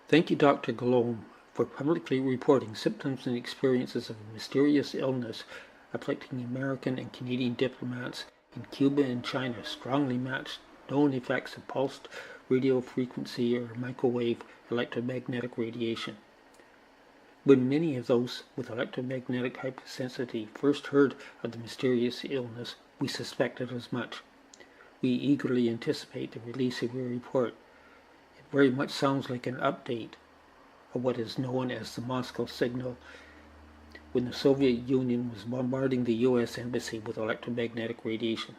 Thank you, Dr. Golomb, for publicly reporting symptoms and experiences of a mysterious illness afflicting American and Canadian diplomats in Cuba and China strongly matched known effects of pulsed radiofrequency or microwave electromagnetic radiation. When many of those with electromagnetic hypersensitivity first heard of the mysterious illness, we suspected as much. We eagerly anticipate the release of your report. It very much sounds like an update of what is known as the Moscow signal when the Soviet Union was bombarding the U.S. Embassy with electromagnetic radiation.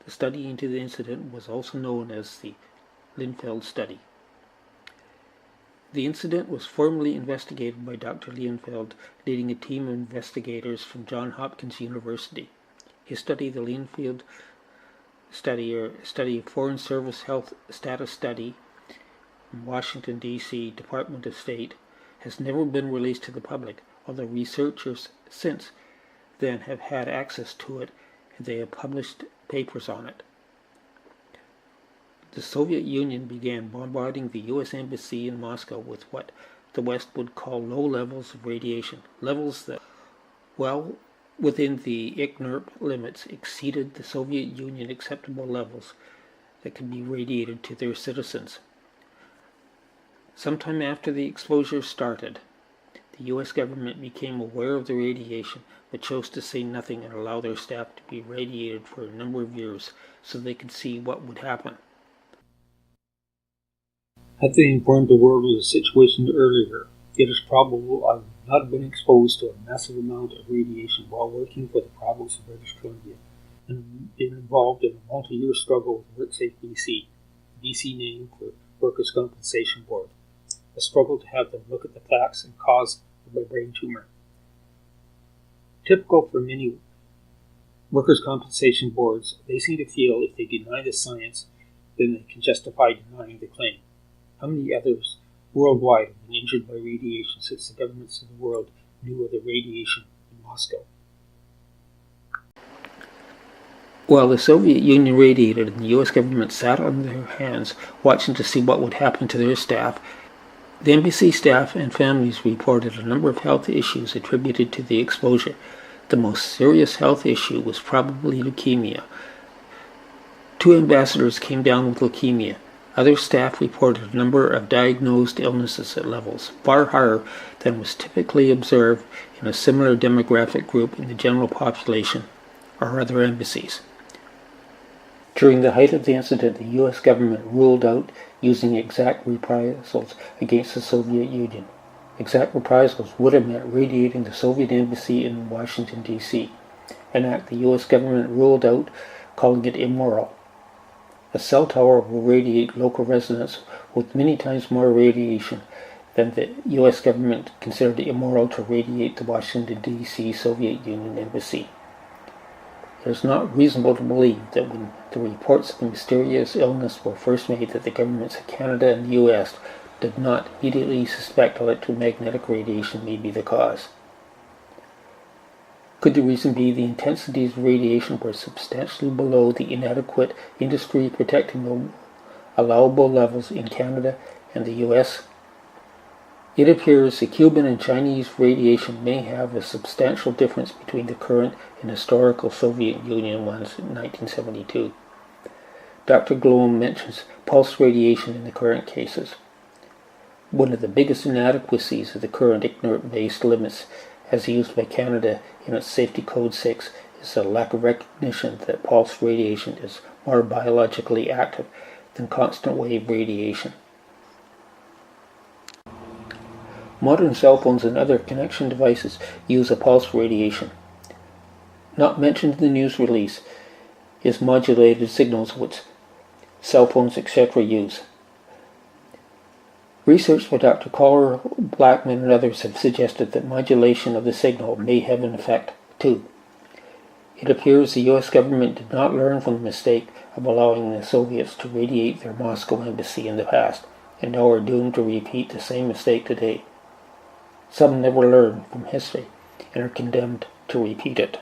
The study into the incident was also known as the Lilienfeld Study. The incident was formally investigated by Dr. Lilienfeld, leading a team of investigators from John Hopkins University. His study, the Lilienfeld Study, or Study of Foreign Service Health Status Study, in Washington, D.C. Department of State, has never been released to the public, although researchers since then have had access to it and they have published papers on it. The Soviet Union began bombarding the U.S. Embassy in Moscow with what the West would call low levels of radiation, levels that, well within the INRP limits, exceeded the Soviet Union acceptable levels that could be radiated to their citizens. Sometime after the exposure started, the U.S. government became aware of the radiation, but chose to say nothing and allow their staff to be radiated for a number of years so they could see what would happen. Had they informed the world of the situation earlier, it is probable I would not have been exposed to a massive amount of radiation while working for the province of British Columbia and been involved in a multi-year struggle with WorkSafe BC, BC name for Workers' Compensation Board, a struggle to have them look at the facts and cause of my brain tumor. Typical for many workers' compensation boards, they seem to feel if they deny the science, then they can justify denying the claim. How many others worldwide have been injured by radiation since the governments of the world knew of the radiation in Moscow? While the Soviet Union radiated and the U.S. government sat on their hands watching to see what would happen to their staff, the embassy staff and families reported a number of health issues attributed to the exposure. The most serious health issue was probably leukemia. 2 ambassadors came down with leukemia. Other staff reported a number of diagnosed illnesses at levels far higher than was typically observed in a similar demographic group in the general population or other embassies. During the height of the incident, the U.S. government ruled out using exact reprisals against the Soviet Union. Exact reprisals would have meant radiating the Soviet embassy in Washington, D.C., an act the U.S. government ruled out, calling it immoral. A cell tower will radiate local residents with many times more radiation than the U.S. government considered immoral to radiate the Washington, D.C. Soviet Union embassy. It is not reasonable to believe that when the reports of the mysterious illness were first made that the governments of Canada and the U.S. did not immediately suspect electromagnetic radiation may be the cause. Could the reason be the intensities of radiation were substantially below the inadequate industry protecting allowable levels in Canada and the U.S.? It appears the Cuban and Chinese radiation may have a substantial difference between the current and historical Soviet Union ones in 1972. Dr. Golomb mentions pulse radiation in the current cases. One of the biggest inadequacies of the current INRP-based limits as used by Canada in its Safety Code 6 is the lack of recognition that pulse radiation is more biologically active than constant wave radiation. Modern cell phones and other connection devices use a pulse radiation. Not mentioned in the news release is modulated signals which cell phones etc. use. Research by Dr. Collar, Blackman, and others have suggested that modulation of the signal may have an effect too. It appears the U.S. government did not learn from the mistake of allowing the Soviets to radiate their Moscow embassy in the past, and now are doomed to repeat the same mistake today. Some never learn from history and are condemned to repeat it.